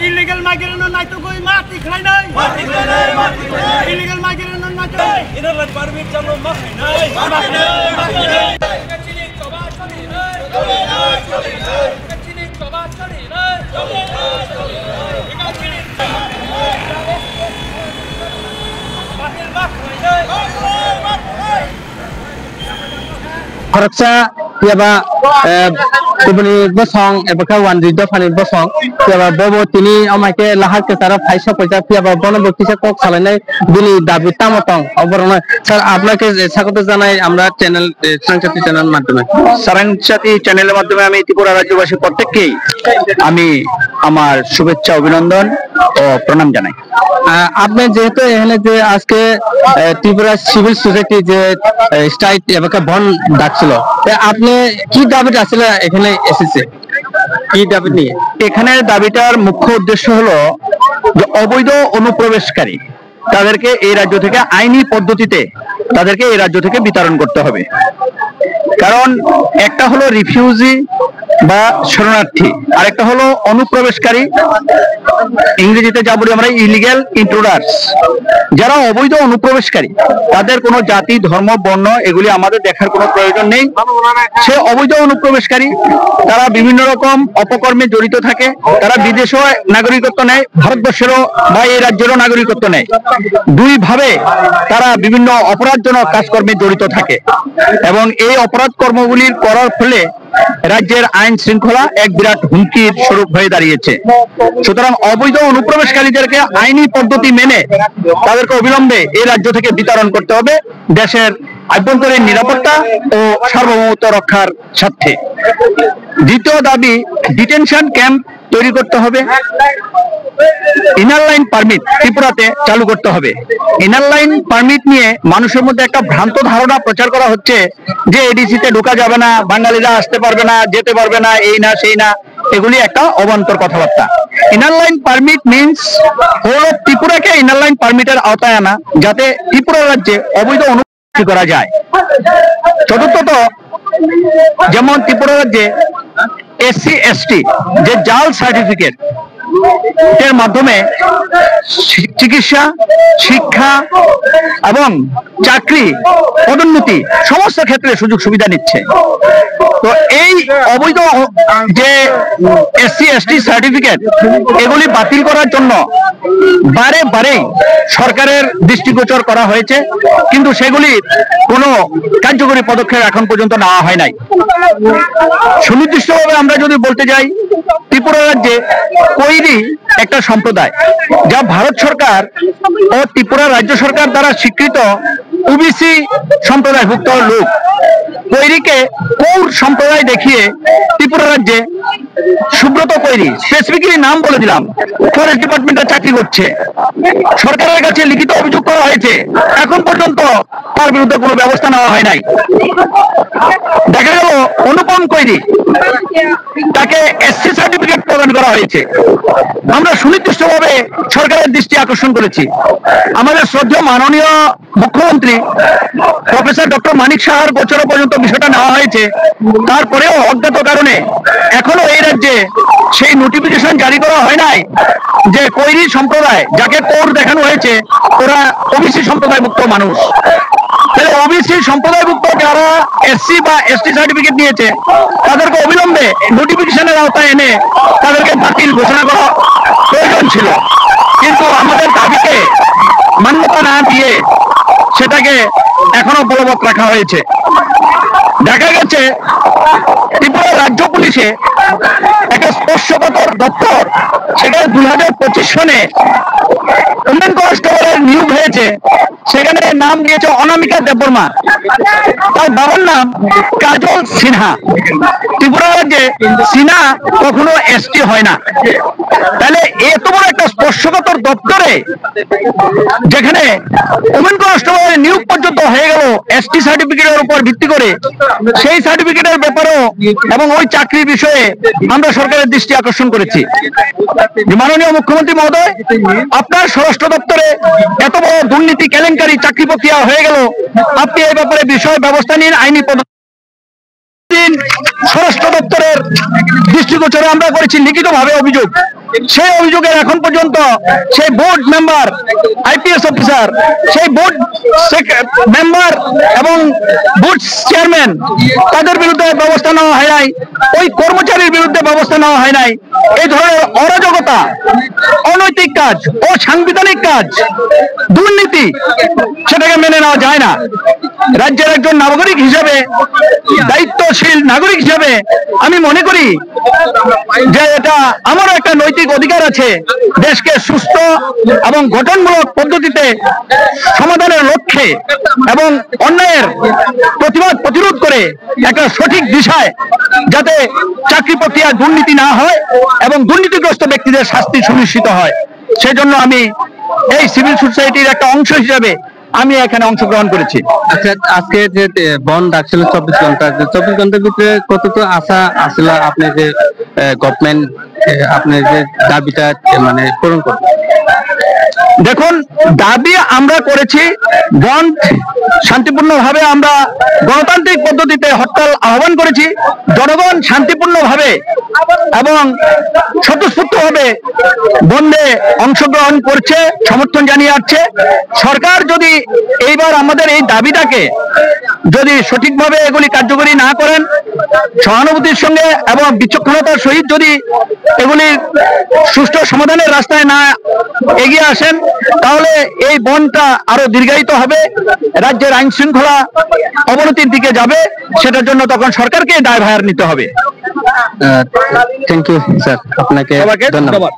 Illegal migrant নাই তো কই মাটি খাই নাই ইলিগাল মাইগ্রেন্ট নাই তো ইনার পারমিট চালো মাখাই নাই কাচিনি কবা চলি নাই কাচিনি কবা চলি নাই কাচিনি বাহির মাখাই নাই Harapsa tiaba kubani bosong ebaka wandri dofani bosong tiaba bobo tini amake lahar ke taraf haisa paisa tiaba bono boktisa kok salanai dini dabi tamotong oborona sir আপনাকে স্বাগত জানাই আমরা চ্যানেল সাংসাতি চ্যানেল মাধ্যমে সাংসাতি চ্যানেলের মাধ্যমে আমি ত্রিপুরা রাজ্যবাসী প্রত্যেককেই আমি আমার শুভেচ্ছা অভিনন্দন ও প্রণাম জানাই। আপনি যেহেতু এখানে যে আজকে ত্রিপুরা সিভিল সোসাইটি যে স্ট্রাইক এবারে বন্ধ ডাকছিল আপনি কি দাবিটা আসলে এখানে এসেছে কি দাবি নিয়ে? এখানে দাবিটার মুখ্য উদ্দেশ্য হলো যে অবৈধ অনুপ্রবেশকারী তাদেরকে এই রাজ্য থেকে আইনি পদ্ধতিতে তাদেরকে এই রাজ্য থেকে বিতরণ করতে হবে। কারণ একটা হলো রিফিউজি বা শরণার্থী, আর একটা হলো অনুপ্রবেশকারী, ইংরেজিতে যা বলি আমরা ইলিগ্যাল ইন্ট্রুডার্স। যারা অবৈধ অনুপ্রবেশকারী তাদের কোনো জাতি ধর্ম বর্ণ এগুলি আমাদের দেখার কোনো প্রয়োজন নেই। সে অবৈধ অনুপ্রবেশকারী তারা বিভিন্ন রকম অপকর্মে জড়িত থাকে, তারা বিদেশেও নাগরিকত্ব নেয়, ভারতবর্ষেরও বা এই রাজ্যেরও নাগরিকত্ব নেয়। দুই ভাবে তারা বিভিন্ন অপরাধজনক কাজকর্মে জড়িত থাকে এবং এই অপরাধ কর্মগুলি করার ফলে রাজ্যের আইন শৃঙ্খলা এক বিরাট হুমকির স্বরূপ হয়ে দাঁড়িয়েছে। সুতরাং অবৈধ অনুপ্রবেশকারীদেরকে আইনি পদ্ধতি মেনে তাদেরকে অবিলম্বে এই রাজ্য থেকে বিতরণ করতে হবে দেশের আভ্যন্তরীণ নিরাপত্তা ও সার্বভৌমত্ব রক্ষার স্বার্থে। দ্বিতীয় দাবি, ডিটেনশন ক্যাম্প তৈরি করতে হবে। ইনার লাইন পারমিট ত্রিপুরাতে চালু করতে হবে। ইনার লাইন পারমিট নিয়ে মানুষের মধ্যে একটা ভ্রান্ত ধারণা প্রচার করা হচ্ছে যে এডিসিতে ঢোকা যাবে না, বাঙালিরা আসতে পারবে না, যেতে পারবে না, এই না সেই না, এগুলি একটা অবান্তর কথাবার্তা। ইনার লাইন পারমিট মিনস হলো ত্রিপুরাকে ইনার লাইন পারমিটের আওতায় আনা, যাতে ত্রিপুরা রাজ্যে অবৈধ অনুপ্রবেশ করা যায়। চতুর্থত, যেমন ত্রিপুরা রাজ্যে এসসি এসটি যে জাল সার্টিফিকেট এর মাধ্যমে চিকিৎসা, শিক্ষা এবং চাকরি, পদোন্নতি সমস্ত ক্ষেত্রে সুযোগ সুবিধা নিচ্ছে। তো এই অবৈধ যে এসসি এসটি সার্টিফিকেট এগুলি বাতিল করার জন্য বারে বারেই সরকারের দৃষ্টিগোচর করা হয়েছে, কিন্তু সেগুলি কোনো কার্যকরী পদক্ষেপ এখন পর্যন্ত নেওয়া হয় নাই। সুনির্দিষ্টভাবে আমরা যদি বলতে যাই, ত্রিপুরা রাজ্যে কৈরি একটা সম্প্রদায় যা ভারত সরকার ও ত্রিপুরা রাজ্য সরকার দ্বারা স্বীকৃত ওবিসি সম্প্রদায়ভুক্ত লোক। কৈরিকে কৌর সম্প্রদায় দেখিয়ে ত্রিপুরা রাজ্যে সুব্রত কৈরি, স্পেসিফিক্যালি নাম বলে দিলাম, ফরেস্ট ডিপার্টমেন্টে চাকরি করছে। সরকারের কাছে লিখিত অভিযোগ করা হয়েছে, এখন পর্যন্ত তার বিরুদ্ধে কোনো ব্যবস্থা নেওয়া হয় নাই। দেখা গেল অনুপম কৈরি, তাকে এসসি সার্টিফিকেট প্রদান করা হয়েছে। আমরা সুনির্দিষ্টভাবে সরকারের দৃষ্টি আকর্ষণ করেছি। আমাদের শ্রদ্ধেয় মাননীয় মুখ্যমন্ত্রী প্রফেসর ডক্টর মানিক সাহার গোচরে পর্যন্ত বিষয়টা নেওয়া হয়েছে, তারপরেও অজ্ঞাত কারণে এখনো এই রাজ্যে সেই নোটিফিকেশন জারি করা হয় নাই যে কৈরি সম্প্রদায়, যাকে কৌর দেখানো হয়েছে, ওরা ওবিসি সম্প্রদায়ভুক্ত মানুষ। তাহলে ওবিসি সম্প্রদায়ভুক্ত যারা এসসি বা এসটি সার্টিফিকেট নিয়েছে তাদেরকে অবিলম্বে নোটিফিকেশনের আওতায় এনে তাদেরকে বাতিল ঘোষণা করা প্রয়োজন ছিল, কিন্তু আমাদের দাবিকে মান্যতা না দিয়ে সেটাকে এখনো বলবৎ রাখা হয়েছে। দেখা গেছে ত্রিপুরা রাজ্য পুলিশে একটা স্পর্শকাতর দপ্তর, সেটা 2025 সনে উমেন কনস্টেবলের নিয়োগ হয়েছে, সেখানে নাম দিয়েছে অনামিকা দেববর্মা, তার বাবার নাম কাজল সিনহা। ত্রিপুরা রাজ্যে সিনহা কখনো এসটি হয় না। তাহলে এত বড় একটা স্পর্শকাতর দপ্তরে যেখানে উমেন কনস্টেবলের নিয়োগ পর্যন্ত হয়ে গেল এসটি সার্টিফিকেটের উপর ভিত্তি করে, সেই সার্টিফিকেটের ব্যাপারেও এবং ওই চাকরির বিষয়ে আমরা সরকারের দৃষ্টি আকর্ষণ করেছি। মাননীয় মুখ্যমন্ত্রী মহোদয়, আপনার স্বরাষ্ট্র দপ্তরে এত বড় দুর্নীতি কেলেঙ্কারি চাকরি প্রক্রিয়া হয়ে গেল, আপনি এই ব্যাপারে বিষয় ব্যবস্থা নিন, আইনি পদক্ষেপ দিন স্বরাষ্ট্র দপ্তরের দৃষ্টিগোচরে আমরা করেছি লিখিতভাবে অভিযোগ। সেই অভিযোগের এখন পর্যন্ত সেই বোর্ড মেম্বার, আইপিএস অফিসার, সেই বোর্ড মেম্বার এবং বোর্ড চেয়ারম্যান তাদের বিরুদ্ধে ব্যবস্থা নেওয়া হয় নাই, ওই কর্মচারীর বিরুদ্ধে ব্যবস্থা নেওয়া হয় নাই। এই ধরনের অরাজকতা, অনৈতিক কাজ, অসাংবিধানিক কাজ, দুর্নীতি, সেটাকে মেনে নেওয়া যায় না। রাজ্যের একজন নাগরিক হিসেবে, দায়িত্বশীল নাগরিক হিসেবে আমি মনে করি যে এটা আমারও একটা নৈতিক অধিকার আছে দেশকে সুস্থ এবং গঠনমূলক পদ্ধতিতে সমাধানের লক্ষ্যে এবং অন্যায়ের প্রতিবাদ প্রতিরোধ করে একটা সঠিক দিশায় যাতে চাকরি প্রক্রিয়া দুর্নীতি না হয় এবং দুর্নীতিগ্রস্ত ব্যক্তিদের শাস্তি সুনিশ্চিত হয়, সেজন্য আমি এই সিভিল সোসাইটির একটা অংশ হিসেবে আমি এখানে অংশগ্রহণ করেছি। আচ্ছা, আজকে যে বন্ধ ডাকছিল 24 ঘন্টা, 24 ঘন্টার ভিতরে কতটুকু আশা আসলে আপনি যে গভর্নমেন্ট আপনার যে দাবিটা মানে পূরণ করবে? দেখুন, দাবি আমরা করেছি বন্ধ শান্তিপূর্ণভাবে, আমরা গণতান্ত্রিক পদ্ধতিতে হরতাল আহ্বান করেছি। জনগণ শান্তিপূর্ণভাবে এবং স্বতঃস্ফূর্তভাবে বন্ধে অংশগ্রহণ করছে, সমর্থন জানিয়ে আসছে। সরকার যদি এইবার আমাদের এই দাবিটাকে যদি সঠিকভাবে এগুলি কার্যকরী না করেন, সহানুভূতির সঙ্গে এবং বিচক্ষণতার সহিত যদি এগুলির সুষ্ঠু সমাধানের রাস্তায় না এগিয়ে আসেন, তাহলে এই বনটা আরো দীর্ঘায়িত হবে, রাজ্যের আইন শৃঙ্খলা অবনতির দিকে যাবে। সেটার জন্য তখন সরকারকে দায়ভার নিতে হবে। থ্যাংক ইউ স্যার, আপনাকে ধন্যবাদ।